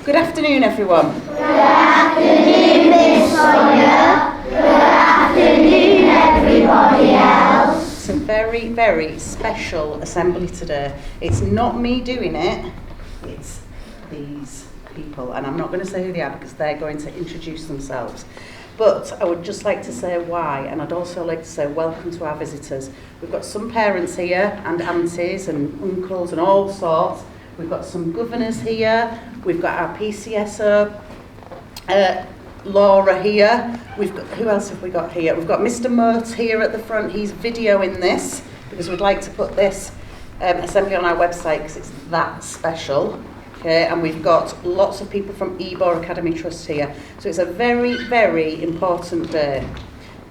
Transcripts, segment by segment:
Good afternoon, everyone. Good afternoon, Miss Sawyer. Good afternoon, everybody else. It's a very, very special assembly today. It's not me doing it, it's these people. And I'm not going to say who they are because they're going to introduce themselves. But I would just like to say why, and I'd also like to say welcome to our visitors. We've got some parents here, and aunties and uncles and all sorts. We've got some governors here. We've got our PCSO, Laura here. We've got, who else have we got here? We've got Mr. Moat here at the front. He's videoing this because we'd like to put this assembly on our website because it's that special. Okay, and we've got lots of people from Ebor Academy Trust here. So it's a very, very important day.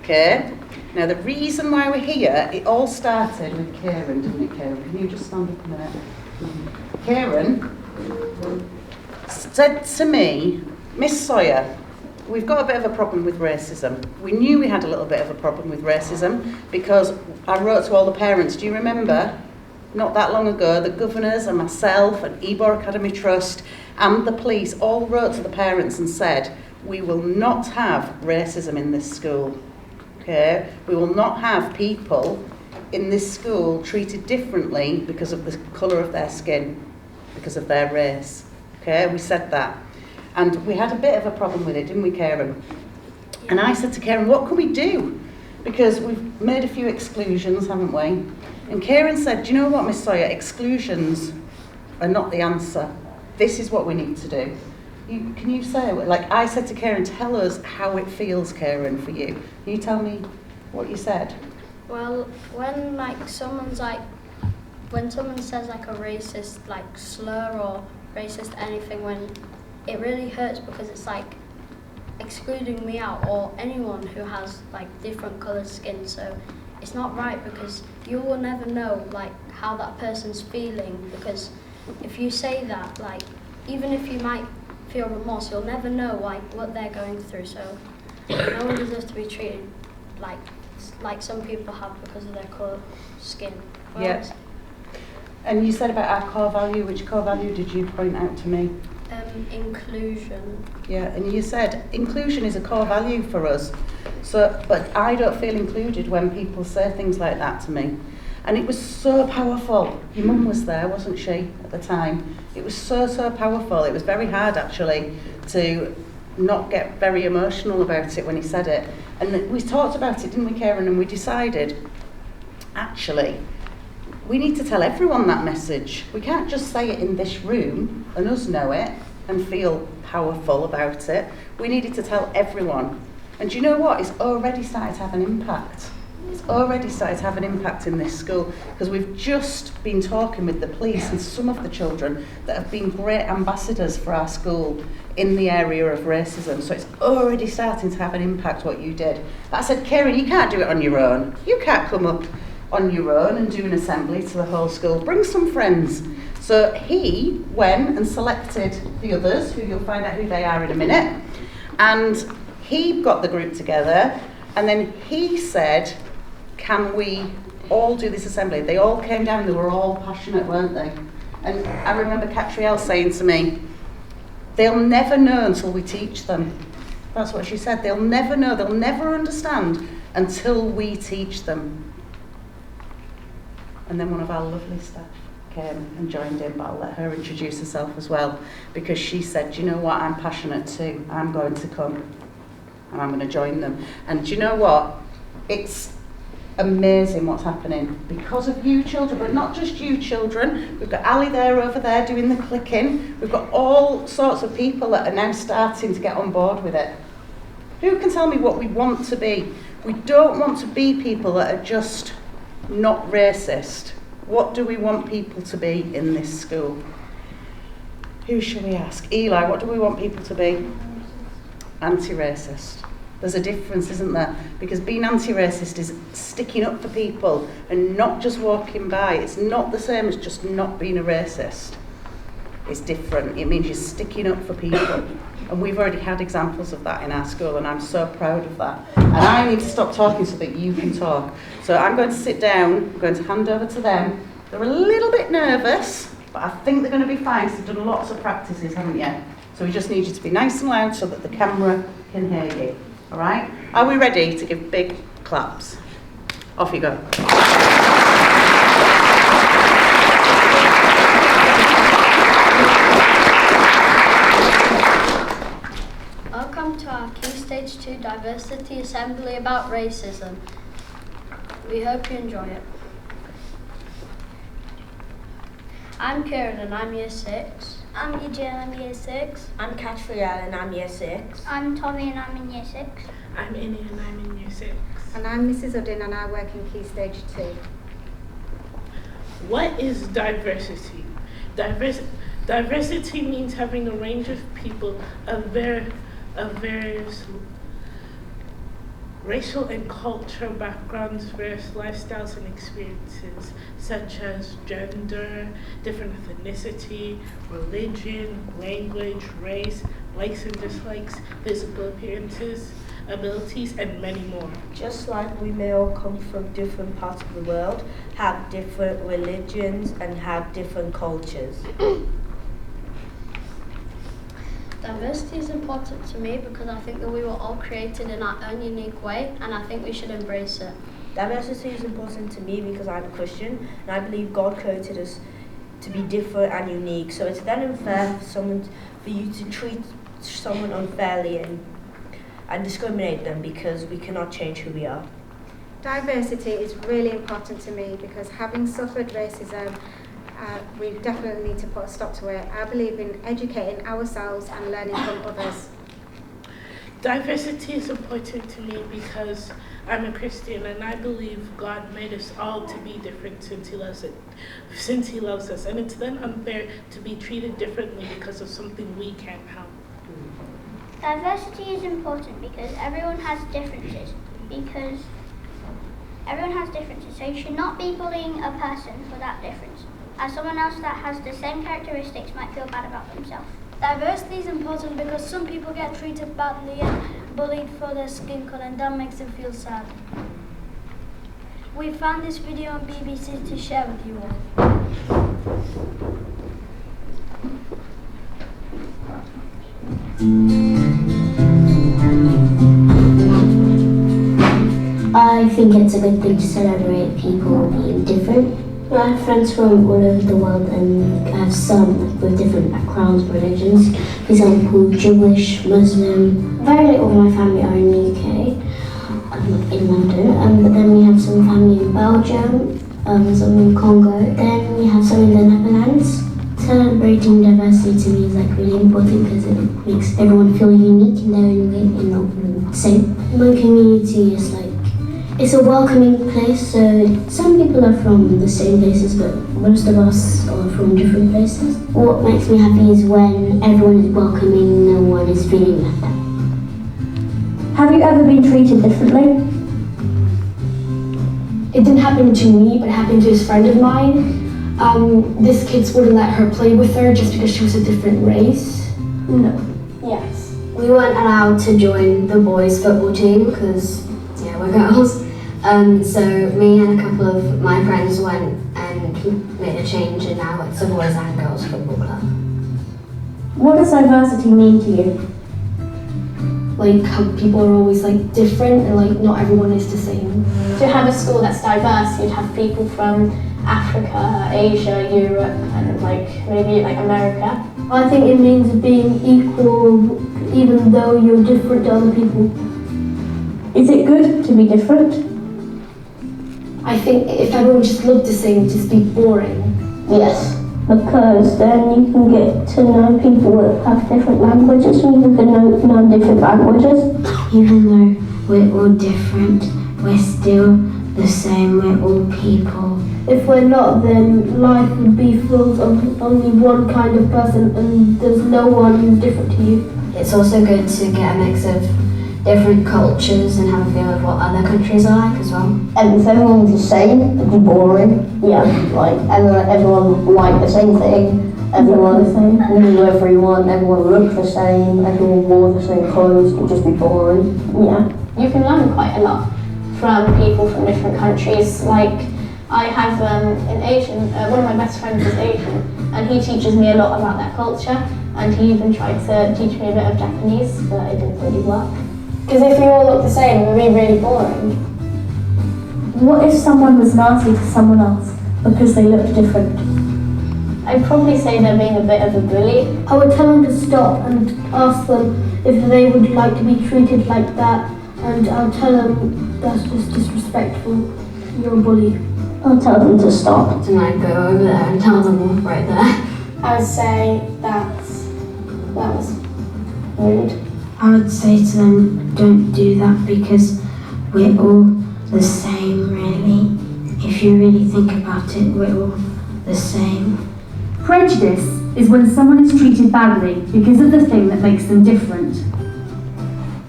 Okay, now the reason why we're here, it all started with Kieran, didn't it, Kieran? Can you just stand up a minute? Kieran said to me, Miss Sawyer, we've got a bit of a problem with racism. We knew we had a little bit of a problem with racism because I wrote to all the parents. Do you remember? Not that long ago, the governors and myself and Ebor Academy Trust and the police all wrote to the parents and said, we will not have racism in this school. Okay? We will not have people in this school treated differently because of the colour of their skin, because of their race. Okay? We said that. And we had a bit of a problem with it, didn't we, Karen? And I said to Karen, what can we do? Because we've made a few exclusions, haven't we? And Karen said, do you know what, Miss Sawyer, exclusions are not the answer. This is what we need to do. Can you say, like I said to Karen, tell us how it feels, Karen, for you. Can you tell me what you said? Well, when someone says like a racist like slur or racist anything, when it really hurts because it's like excluding me out or anyone who has like different coloured skin. So it's not right because you will never know like how that person's feeling, because if you say that, like even if you might feel remorse, you'll never know like what they're going through. So no one deserves to be treated like some people have because of their colour skin. Well, yeah. And you said about our core value. Which core value did you point out to me? Inclusion. Yeah, and you said inclusion is a core value for us. So, but I don't feel included when people say things like that to me. And it was so powerful. Your mum was there, wasn't she, at the time? It was so, so powerful. It was very hard, actually, to not get very emotional about it when he said it. And we talked about it, didn't we, Karen? And we decided, actually, we need to tell everyone that message. We can't just say it in this room and us know it and feel powerful about it. We needed to tell everyone. And do you know what? It's already started to have an impact. It's already started to have an impact in this school because we've just been talking with the police and some of the children that have been great ambassadors for our school in the area of racism. So it's already starting to have an impact what you did. But I said, Karen, you can't do it on your own. You can't come up on your own and do an assembly to the whole school. Bring some friends. So he went and selected the others, who you'll find out who they are in a minute, and he got the group together, and then he said, can we all do this assembly? They all came down, they were all passionate, weren't they? And I remember Catrielle saying to me, they'll never know until we teach them. That's what she said, they'll never know, they'll never understand until we teach them. And then one of our lovely staff came and joined in, but I'll let her introduce herself as well, because she said, do you know what, I'm passionate too, I'm going to come and I'm going to join them. And do you know what, it's amazing what's happening because of you children, but not just you children. We've got Ali there over there doing the clicking. We've got all sorts of people that are now starting to get on board with it. Who can tell me what we want to be? We don't want to be people that are just not racist. What do we want people to be in this school? Who shall we ask? Eli, what do we want people to be? Anti-racist. There's a difference, isn't there? Because being anti-racist is sticking up for people and not just walking by. It's not the same as just not being a racist. It's different. It means you're sticking up for people. And we've already had examples of that in our school, and I'm so proud of that. And I need to stop talking so that you can talk. So I'm going to sit down, I'm going to hand over to them. They're a little bit nervous, but I think they're going to be fine, because they've done lots of practices, haven't you? So we just need you to be nice and loud so that the camera can hear you. All right? Are we ready to give big claps? Off you go. Welcome to our Key Stage 2 Diversity Assembly about racism. We hope you enjoy it. I'm Kieran and I'm Year 6. I'm Eugene, I'm Year 6. I'm Katrielle and I'm Year 6. I'm Tommy and I'm in Year 6. I'm Innie and I'm in Year 6. And I'm Mrs. Uddin and I work in Key Stage 2. What is diversity? Diversity means having a range of people of various racial and cultural backgrounds, various lifestyles and experiences, such as gender, different ethnicity, religion, language, race, likes and dislikes, physical appearances, abilities, and many more. Just like we may all come from different parts of the world, have different religions, and have different cultures. Diversity is important to me because I think that we were all created in our own unique way and I think we should embrace it. Diversity is important to me because I'm a Christian and I believe God created us to be different and unique. So it's then unfair for you to treat someone unfairly and discriminate them because we cannot change who we are. Diversity is really important to me because having suffered racism, we definitely need to put a stop to it. I believe in educating ourselves and learning from others. Diversity is important to me because I'm a Christian and I believe God made us all to be different since He loves us, and it's then unfair to be treated differently because of something we can't help. Diversity is important because everyone has differences. So you should not be bullying a person for that difference, as someone else that has the same characteristics might feel bad about themselves. Diversity is important because some people get treated badly and bullied for their skin colour, and that makes them feel sad. We found this video on BBC to share with you all. I think it's a good thing to celebrate people being different. I have friends from all over the world and I have some with different backgrounds, religions. For example, Jewish, Muslim. Very little of my family are in the UK, in London. But then we have some family in Belgium, some in Congo. Then we have some in the Netherlands. Celebrating diversity to me is really important because it makes everyone feel unique in their own way and not the same. My community is it's a welcoming place, so some people are from the same places, but most of us are from different places. What makes me happy is when everyone is welcoming, no one is feeling left out. Have you ever been treated differently? It didn't happen to me, but it happened to this friend of mine. This kid wouldn't let her play with her just because she was a different race. No. Yes. We weren't allowed to join the boys' football team because, we're girls. So me and a couple of my friends went and made a change, and now it's a boys and girls football club. What does diversity mean to you? How people are always different and not everyone is the same. To have a school that's diverse, you'd have people from Africa, Asia, Europe, and maybe America. I think it means being equal even though you're different to other people. Is it good to be different? I think if everyone just looked the same, it'd just be boring. Yes, because then you can get to know people that have different languages and you can learn different languages. Even though we're all different, we're still the same, we're all people. If we're not, then life would be full of only one kind of person and there's no one who's different to you. It's also good to get a mix of different cultures and have a feel of what other countries are like as well. And if everyone's the same, it'd be boring. Yeah, everyone liked the same thing. Everyone knew everyone looked the same, everyone wore the same clothes, it'd just be boring. Yeah. You can learn quite a lot from people from different countries. I have an Asian, one of my best friends is Asian, and he teaches me a lot about their culture, and he even tried to teach me a bit of Japanese, but it didn't really work. Because if we all look the same, it would be really boring. What if someone was nasty to someone else because they looked different? I'd probably say they're being a bit of a bully. I would tell them to stop and ask them if they would like to be treated like that, and I'll tell them that's just disrespectful. You're a bully. I'll tell them to stop. And I'd go over there and tell them off right there. I would say that was rude. I would say to them, don't do that because we're all the same, really. If you really think about it, we're all the same. Prejudice is when someone is treated badly because of the thing that makes them different.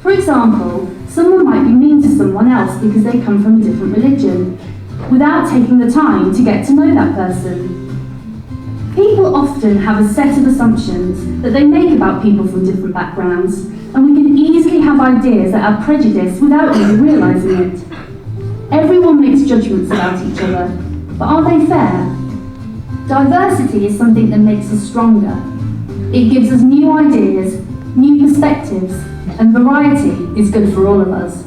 For example, someone might be mean to someone else because they come from a different religion, without taking the time to get to know that person. People often have a set of assumptions that they make about people from different backgrounds, and we can easily have ideas that are prejudiced without even realising it. Everyone makes judgments about each other, but are they fair? Diversity is something that makes us stronger. It gives us new ideas, new perspectives, and variety is good for all of us.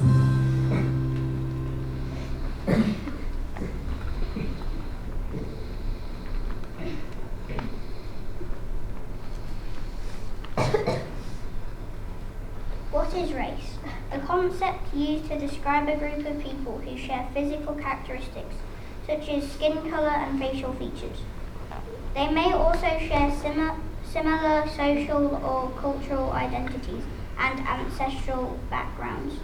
What is race? A concept used to describe a group of people who share physical characteristics, such as skin colour and facial features. They may also share similar social or cultural identities and ancestral backgrounds.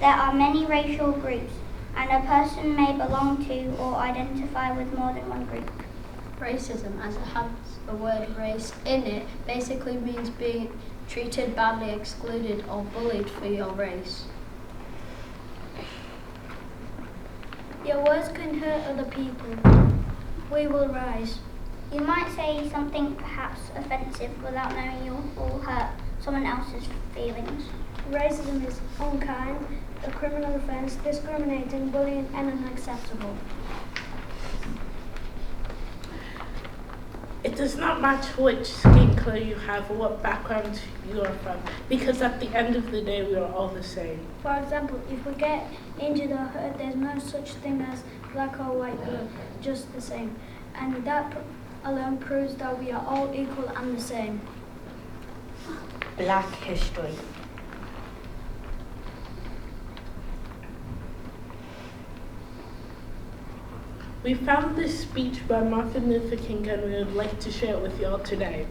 There are many racial groups, and a person may belong to or identify with more than one group. Racism, as it has the word race in it, basically means being treated badly, excluded or bullied for your race. Your words can hurt other people. We will rise. You might say something perhaps offensive without knowing you will hurt someone else's feelings. Racism is unkind, a criminal offence, discriminating, bullying and unacceptable. It does not matter which skin color you have or what background you are from, because at the end of the day we are all the same. For example, if we get injured or hurt, there's no such thing as black or white blood, just the same. And that alone proves that we are all equal and the same. Black history. We found this speech by Martin Luther King and we would like to share it with you all today.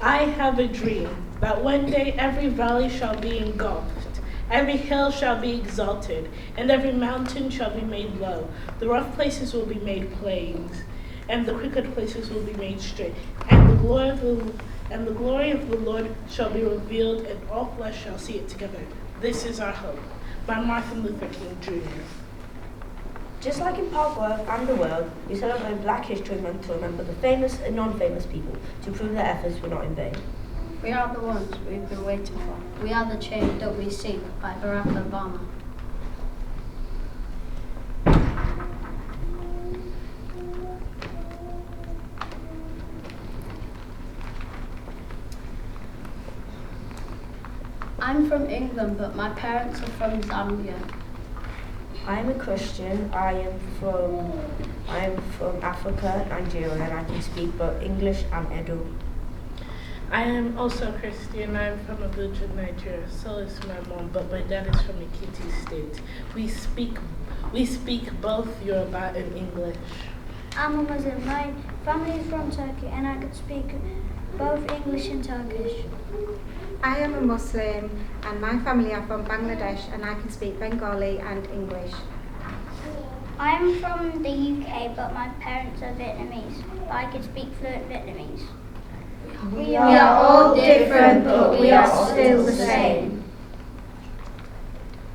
I have a dream that one day every valley shall be engulfed, every hill shall be exalted, and every mountain shall be made low. The rough places will be made plains, and the crooked places will be made straight, and the glory of the Lord shall be revealed, and all flesh shall see it together. This is our hope. By Martin Luther King, Jr. Just like in Parkworth and the world, we celebrate Black History Month to remember the famous and non-famous people to prove their efforts were not in vain. We are the ones we've been waiting for. We are the change that we seek, by Barack Obama. I'm from England, but my parents are from Zambia. I am a Christian. I am from Africa, Nigeria, and I can speak both English and Edo. I am also Christian. I am from a village in Nigeria. So is my mom, but my dad is from Ekiti State. We speak both Yoruba and English. I'm a Muslim. My family is from Turkey and I can speak both English and Turkish. I am a Muslim and my family are from Bangladesh and I can speak Bengali and English. I am from the UK, but my parents are Vietnamese, but I can speak fluent Vietnamese. We are all different, but we are still the same.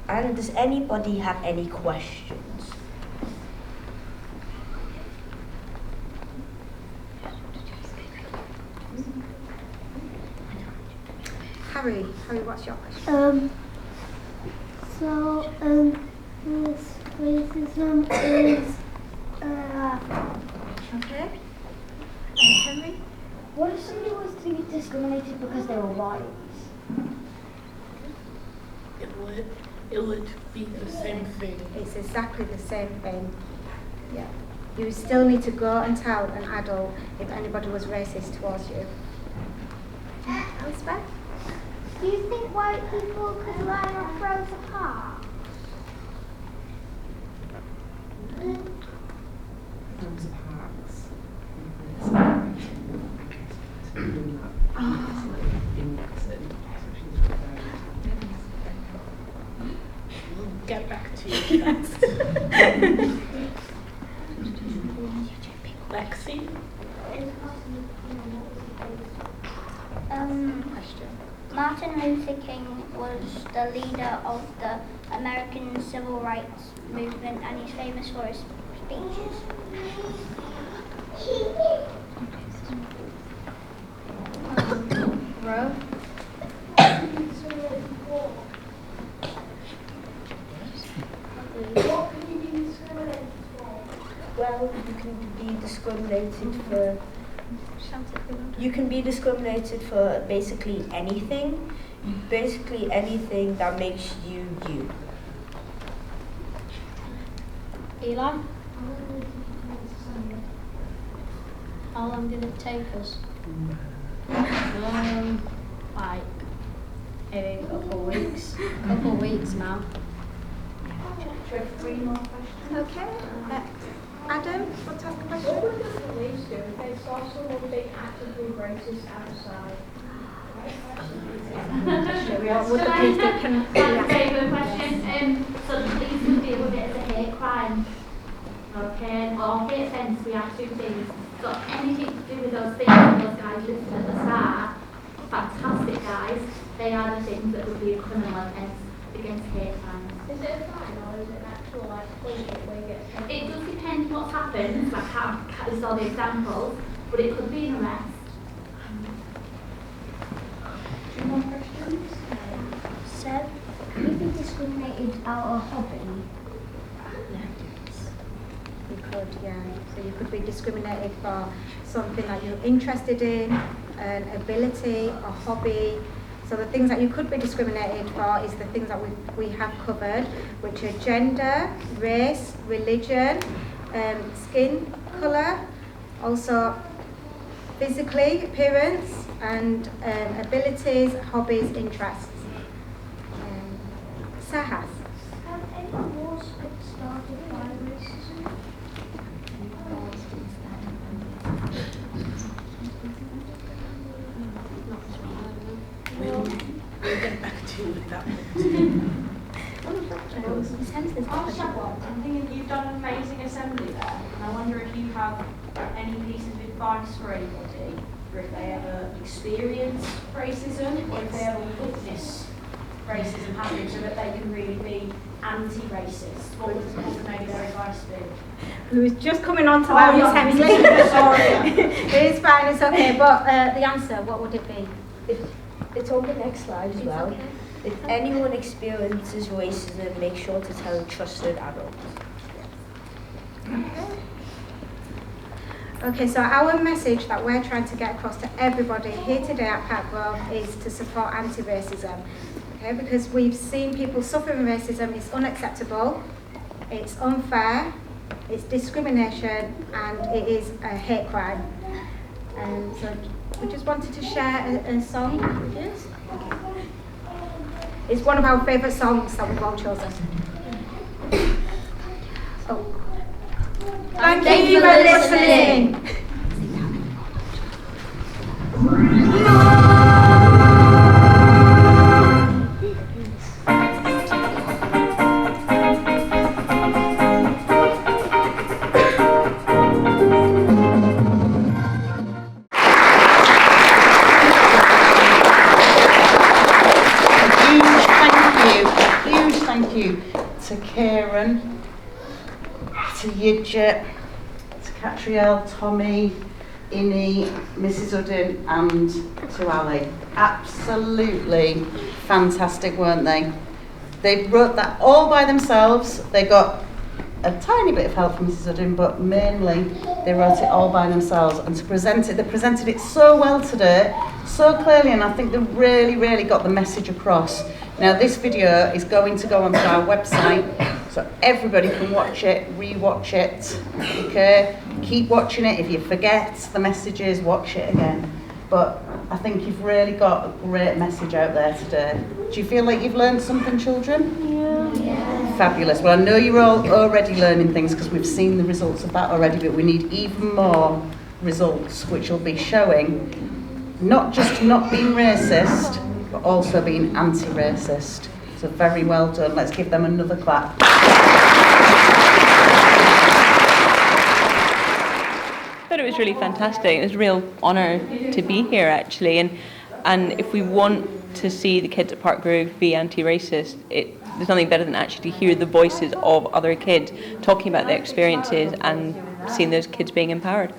And does anybody have any questions? Harry, what's your question? This racism is Okay. Henry? What if somebody was to be discriminated because they were white? It would be the same thing. It's exactly the same thing. Yeah. You still need to go and tell an adult if anybody was racist towards you. Elspeth? Do you think white people could learn off Rosa Parks? Rosa Parks. We'll get back to you. Lexi? Martin Luther King was the leader of the American Civil Rights Movement, and he's famous for his speeches. Row? What can you be discriminated for? Well, you can be discriminated for. You can be discriminated for basically anything. Basically anything that makes you you. Eli? How long did it take us? Like maybe a couple of weeks. Couple of weeks now. We have 3 more questions. Okay. Adam, want to ask a question? What would the police do if they saw someone being actively racist outside? What would the police do? Very good question. So the police would deal with it as a hate crime. Okay, or hate offence, we have 2 things. So anything to do with those things that those guys listed at the start, fantastic guys, they are the things that would be a criminal offence against hate crimes. Is it a fine or is it an actual like punishment where you get taken? It does depend what's happened, like how I saw the examples, but it could be an arrest. 2 more questions. Seb, can you be discriminated out of hobby? You could, yeah. So you could be discriminated for something that you're interested in, an ability, a hobby. So the things that you could be discriminated for is the things that we have covered, which are gender, race, religion, skin colour, also physically, appearance, and abilities, hobbies, interests. Sahas. Have any wars started by racism? We'll get back to you with that one. I'll shut one. I'm thinking you've done an amazing assembly there, and I wonder if you have any pieces of advice for anybody, for if they ever experience racism, or if they ever witness racism happen, so that they can really be anti-racist. What would maybe their advice be? We was just coming on to that, Miss Hemsley. Sorry. It's fine, it's okay. But the answer, what would it be? It's on the next slide as well. Okay. If anyone experiences racism, make sure to tell a trusted adult. Okay, so our message that we're trying to get across to everybody here today at Park Grove is to support anti-racism. Okay, because we've seen people suffering racism. It's unacceptable, it's unfair, it's discrimination, and it is a hate crime. And so we just wanted to share a song with you. It's one of our favourite songs that we've all chosen. Oh. Thank you for listening. Thank you to Kieran, to Yidget, to Catriel, Tommy, Innie, Mrs. Uddin, and to Ali. Absolutely fantastic, weren't they? They wrote that all by themselves. They got a tiny bit of help from Mrs. Uddin, but mainly they wrote it all by themselves. And to present it, they presented it so well today, so clearly, and I think they really, really got the message across. Now this video is going to go onto our website, so everybody can watch it, re-watch it, okay? Keep watching it. If you forget the messages, watch it again. But I think you've really got a great message out there today. Do you feel like you've learned something, children? Yeah. Fabulous. Well, I know you're all already learning things because we've seen the results of that already, but we need even more results, which will be showing not just not being racist, but also being anti-racist. So very well done. Let's give them another clap. I thought it was really fantastic. It was a real honour to be here, actually. And if we want to see the kids at Park Grove be anti-racist, there's nothing better than actually to hear the voices of other kids talking about their experiences and seeing those kids being empowered.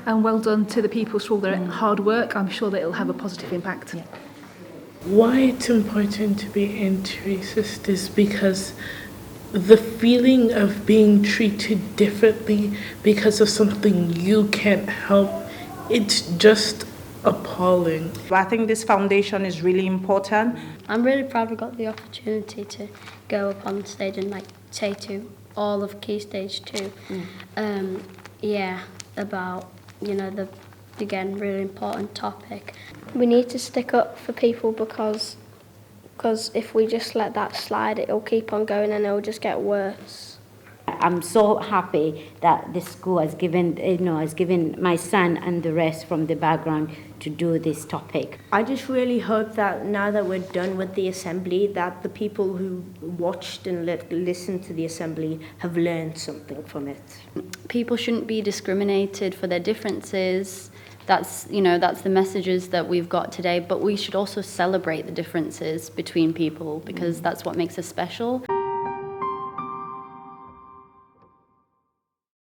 And well done to the pupils for all their hard work. I'm sure that it'll have a positive impact. Yeah. Why it's important to be anti-racist is because the feeling of being treated differently because of something you can't help, it's just appalling. I think this foundation is really important. I'm really proud we got the opportunity to go up on stage and say to all of Key Stage 2, about, the, again, really important topic. We need to stick up for people because if we just let that slide, it'll keep on going and it'll just get worse. I'm so happy that the school has given my son and the rest from the background to do this topic. I just really hope that now that we're done with the assembly, that the people who watched and listened to the assembly have learned something from it. People shouldn't be discriminated for their differences. That's the messages that we've got today, but we should also celebrate the differences between people because that's what makes us special.